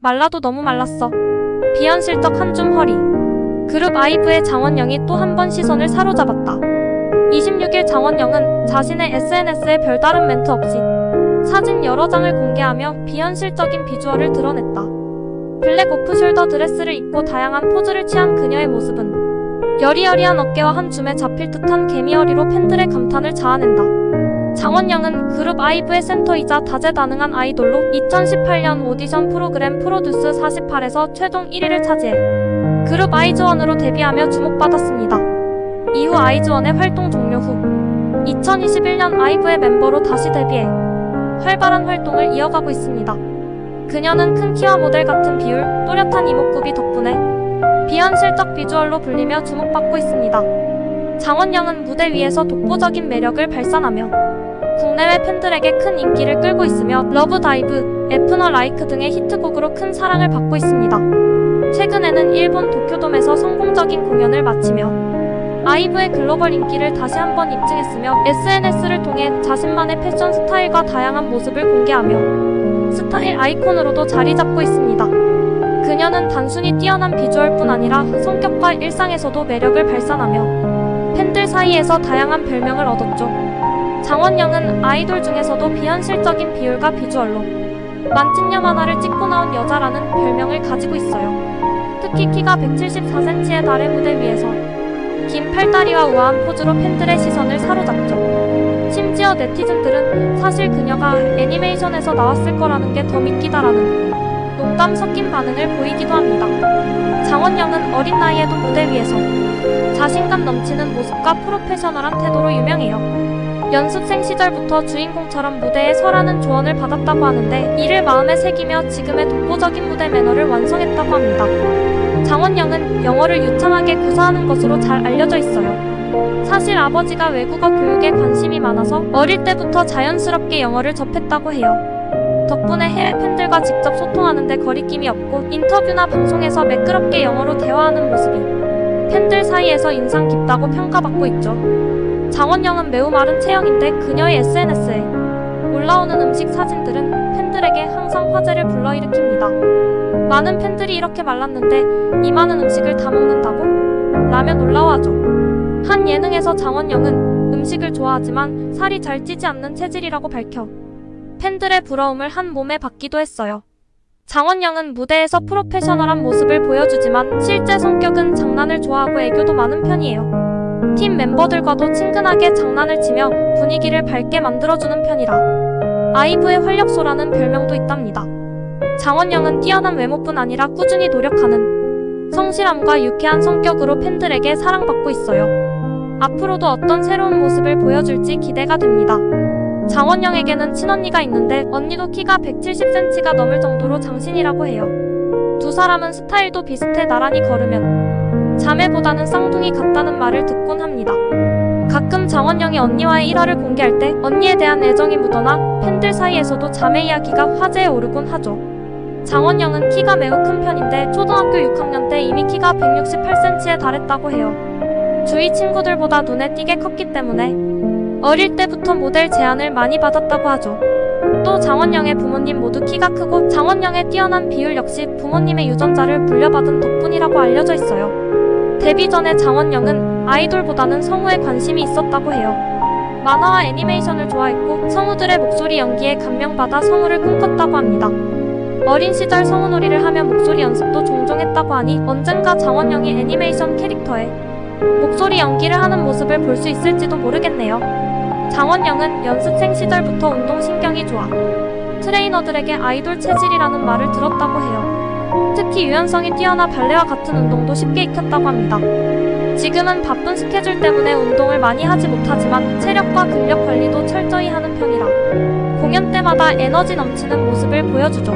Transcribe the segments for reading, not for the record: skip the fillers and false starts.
말라도 너무 말랐어. 비현실적 한 줌 허리. 그룹 아이브의 장원영이 또 한 번 시선을 사로잡았다. 26일 장원영은 자신의 SNS에 별다른 멘트 없이 사진 여러 장을 공개하며 비현실적인 비주얼을 드러냈다. 블랙 오프숄더 드레스를 입고 다양한 포즈를 취한 그녀의 모습은 여리여리한 어깨와 한 줌에 잡힐 듯한 개미허리로 팬들의 감탄을 자아낸다. 장원영은 그룹 아이브의 센터이자 다재다능한 아이돌로 2018년 오디션 프로그램 프로듀스 48에서 최종 1위를 차지해 그룹 아이즈원으로 데뷔하며 주목받았습니다. 이후 아이즈원의 활동 종료 후 2021년 아이브의 멤버로 다시 데뷔해 활발한 활동을 이어가고 있습니다. 그녀는 큰 키와 모델 같은 비율, 또렷한 이목구비 덕분에 비현실적 비주얼로 불리며 주목받고 있습니다. 장원영은 무대 위에서 독보적인 매력을 발산하며 국내외 팬들에게 큰 인기를 끌고 있으며 러브 다이브, 에프너 라이크 등의 히트곡으로 큰 사랑을 받고 있습니다. 최근에는 일본 도쿄돔에서 성공적인 공연을 마치며 아이브의 글로벌 인기를 다시 한번 입증했으며 SNS를 통해 자신만의 패션 스타일과 다양한 모습을 공개하며 스타일 아이콘으로도 자리 잡고 있습니다. 그녀는 단순히 뛰어난 비주얼뿐 아니라 성격과 일상에서도 매력을 발산하며 팬들 사이에서 다양한 별명을 얻었죠. 장원영은 아이돌 중에서도 비현실적인 비율과 비주얼로 만찢녀 만화를 찍고 나온 여자라는 별명을 가지고 있어요. 특히 키가 174cm에 달해 무대 위에서 긴 팔다리와 우아한 포즈로 팬들의 시선을 사로잡죠. 심지어 네티즌들은 사실 그녀가 애니메이션에서 나왔을 거라는 게 더 믿기다라는 농담 섞인 반응을 보이기도 합니다. 장원영은 어린 나이에도 무대 위에서 자신감 넘치는 모습과 프로페셔널한 태도로 유명해요. 연습생 시절부터 주인공처럼 무대에 서라는 조언을 받았다고 하는데 이를 마음에 새기며 지금의 독보적인 무대 매너를 완성했다고 합니다. 장원영은 영어를 유창하게 구사하는 것으로 잘 알려져 있어요. 사실 아버지가 외국어 교육에 관심이 많아서 어릴 때부터 자연스럽게 영어를 접했다고 해요. 덕분에 해외 팬들과 직접 소통하는데 거리낌이 없고 인터뷰나 방송에서 매끄럽게 영어로 대화하는 모습이 팬들 사이에서 인상 깊다고 평가받고 있죠. 장원영은 매우 마른 체형인데 그녀의 SNS에 올라오는 음식 사진들은 팬들에게 항상 화제를 불러일으킵니다. 많은 팬들이 이렇게 말랐는데 이 많은 음식을 다 먹는다고? 라며 놀라워하죠. 한 예능에서 장원영은 음식을 좋아하지만 살이 잘 찌지 않는 체질이라고 밝혀 팬들의 부러움을 한 몸에 받기도 했어요. 장원영은 무대에서 프로페셔널한 모습을 보여주지만 실제 성격은 장난을 좋아하고 애교도 많은 편이에요. 팀 멤버들과도 친근하게 장난을 치며 분위기를 밝게 만들어주는 편이라 아이브의 활력소라는 별명도 있답니다. 장원영은 뛰어난 외모뿐 아니라 꾸준히 노력하는 성실함과 유쾌한 성격으로 팬들에게 사랑받고 있어요. 앞으로도 어떤 새로운 모습을 보여줄지 기대가 됩니다. 장원영에게는 친언니가 있는데 언니도 키가 170cm가 넘을 정도로 장신이라고 해요. 두 사람은 스타일도 비슷해 나란히 걸으면 자매보다는 쌍둥이 같다는 말을 듣곤 합니다. 가끔 장원영이 언니와의 일화를 공개할 때 언니에 대한 애정이 묻어나 팬들 사이에서도 자매 이야기가 화제에 오르곤 하죠. 장원영은 키가 매우 큰 편인데 초등학교 6학년 때 이미 키가 168cm에 달했다고 해요. 주위 친구들보다 눈에 띄게 컸기 때문에 어릴 때부터 모델 제안을 많이 받았다고 하죠. 또 장원영의 부모님 모두 키가 크고 장원영의 뛰어난 비율 역시 부모님의 유전자를 물려받은 덕분이라고 알려져 있어요. 데뷔 전에 장원영은 아이돌보다는 성우에 관심이 있었다고 해요. 만화와 애니메이션을 좋아했고 성우들의 목소리 연기에 감명받아 성우를 꿈꿨다고 합니다. 어린 시절 성우놀이를 하며 목소리 연습도 종종 했다고 하니 언젠가 장원영이 애니메이션 캐릭터에 목소리 연기를 하는 모습을 볼 수 있을지도 모르겠네요. 장원영은 연습생 시절부터 운동신경이 좋아 트레이너들에게 아이돌 체질이라는 말을 들었다고 해요. 특히 유연성이 뛰어나 발레와 같은 운동도 쉽게 익혔다고 합니다. 지금은 바쁜 스케줄 때문에 운동을 많이 하지 못하지만 체력과 근력 관리도 철저히 하는 편이라 공연 때마다 에너지 넘치는 모습을 보여주죠.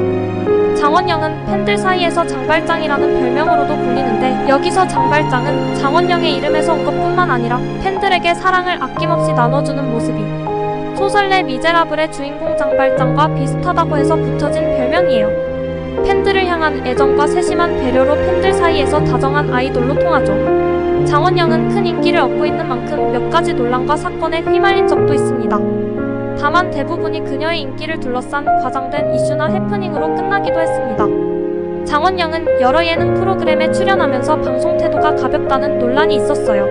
장원영은 팬들 사이에서 장발장이라는 별명으로도 불리는데 여기서 장발장은 장원영의 이름에서 온 것뿐만 아니라 팬들에게 사랑을 아낌없이 나눠주는 모습이 소설 내 미제라블의 주인공 장발장과 비슷하다고 해서 붙여진 별명이에요. 팬들을 향한 애정과 세심한 배려로 팬들 사이에서 다정한 아이돌로 통하죠. 장원영은 큰 인기를 얻고 있는 만큼 몇 가지 논란과 사건에 휘말린 적도 있습니다. 다만 대부분이 그녀의 인기를 둘러싼 과장된 이슈나 해프닝으로 끝나기도 했습니다. 장원영은 여러 예능 프로그램에 출연하면서 방송 태도가 가볍다는 논란이 있었어요.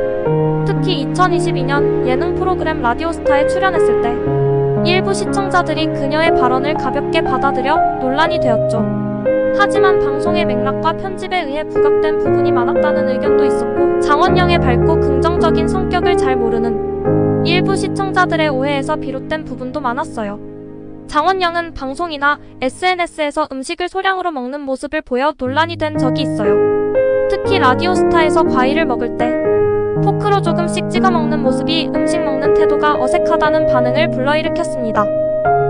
특히 2022년 예능 프로그램 라디오스타에 출연했을 때 일부 시청자들이 그녀의 발언을 가볍게 받아들여 논란이 되었죠. 하지만 방송의 맥락과 편집에 의해 부각된 부분이 많았다는 의견도 있었고, 장원영의 밝고 긍정적인 성격을 잘 모르는 일부 시청자들의 오해에서 비롯된 부분도 많았어요. 장원영은 방송이나 SNS에서 음식을 소량으로 먹는 모습을 보여 논란이 된 적이 있어요. 특히 라디오스타에서 과일을 먹을 때 포크로 조금씩 찍어 먹는 모습이 음식 먹는 태도가 어색하다는 반응을 불러일으켰습니다.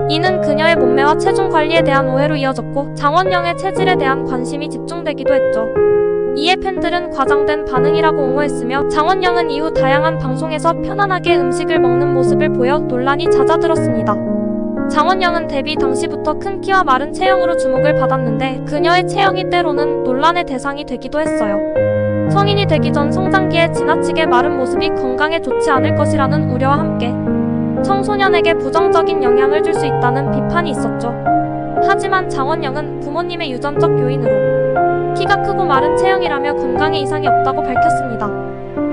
이는 그녀의 몸매와 체중 관리에 대한 오해로 이어졌고, 장원영의 체질에 대한 관심이 집중되기도 했죠. 이에 팬들은 과장된 반응이라고 옹호했으며, 장원영은 이후 다양한 방송에서 편안하게 음식을 먹는 모습을 보여 논란이 잦아들었습니다. 장원영은 데뷔 당시부터 큰 키와 마른 체형으로 주목을 받았는데, 그녀의 체형이 때로는 논란의 대상이 되기도 했어요. 성인이 되기 전 성장기에 지나치게 마른 모습이 건강에 좋지 않을 것이라는 우려와 함께 청소년에게 부정적인 영향을 줄 수 있다는 비판이 있었죠. 하지만 장원영은 부모님의 유전적 요인으로 키가 크고 마른 체형이라며 건강에 이상이 없다고 밝혔습니다.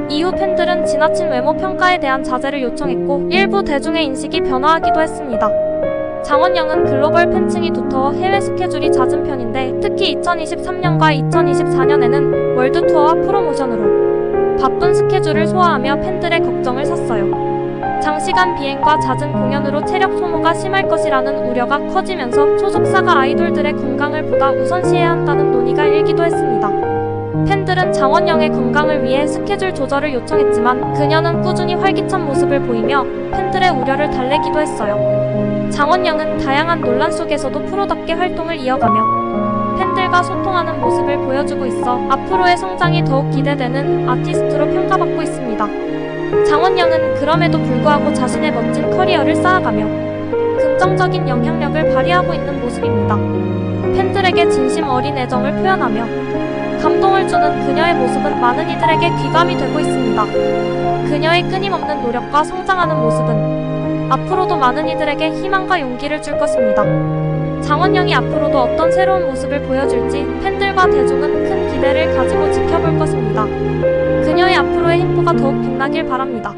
이후 팬들은 지나친 외모 평가에 대한 자제를 요청했고, 일부 대중의 인식이 변화하기도 했습니다. 장원영은 글로벌 팬층이 두터워 해외 스케줄이 잦은 편인데, 특히 2023년과 2024년에는 월드 투어와 프로모션으로 바쁜 스케줄을 소화하며 팬들의 걱정을 샀어요. 장시간 비행과 잦은 공연으로 체력 소모가 심할 것이라는 우려가 커지면서 소속사가 아이돌들의 건강을 보다 우선시해야 한다는 논의가 일기도 했습니다. 팬들은 장원영의 건강을 위해 스케줄 조절을 요청했지만, 그녀는 꾸준히 활기찬 모습을 보이며 팬들의 우려를 달래기도 했어요. 장원영은 다양한 논란 속에서도 프로답게 활동을 이어가며 팬들과 소통하는 모습을 보여주고 있어 앞으로의 성장이 더욱 기대되는 아티스트로 평가받고 있습니다. 장원영은 그럼에도 불구하고 자신의 멋진 커리어를 쌓아가며 긍정적인 영향력을 발휘하고 있는 모습입니다. 팬들에게 진심 어린 애정을 표현하며 감동을 주는 그녀의 모습은 많은 이들에게 귀감이 되고 있습니다. 그녀의 끊임없는 노력과 성장하는 모습은 앞으로도 많은 이들에게 희망과 용기를 줄 것입니다. 장원영이 앞으로도 어떤 새로운 모습을 보여줄지 팬들과 대중은 큰 기대를 가지고 지켜볼 것입니다. 그녀의 앞으로의 행보가 더욱 빛나길 바랍니다.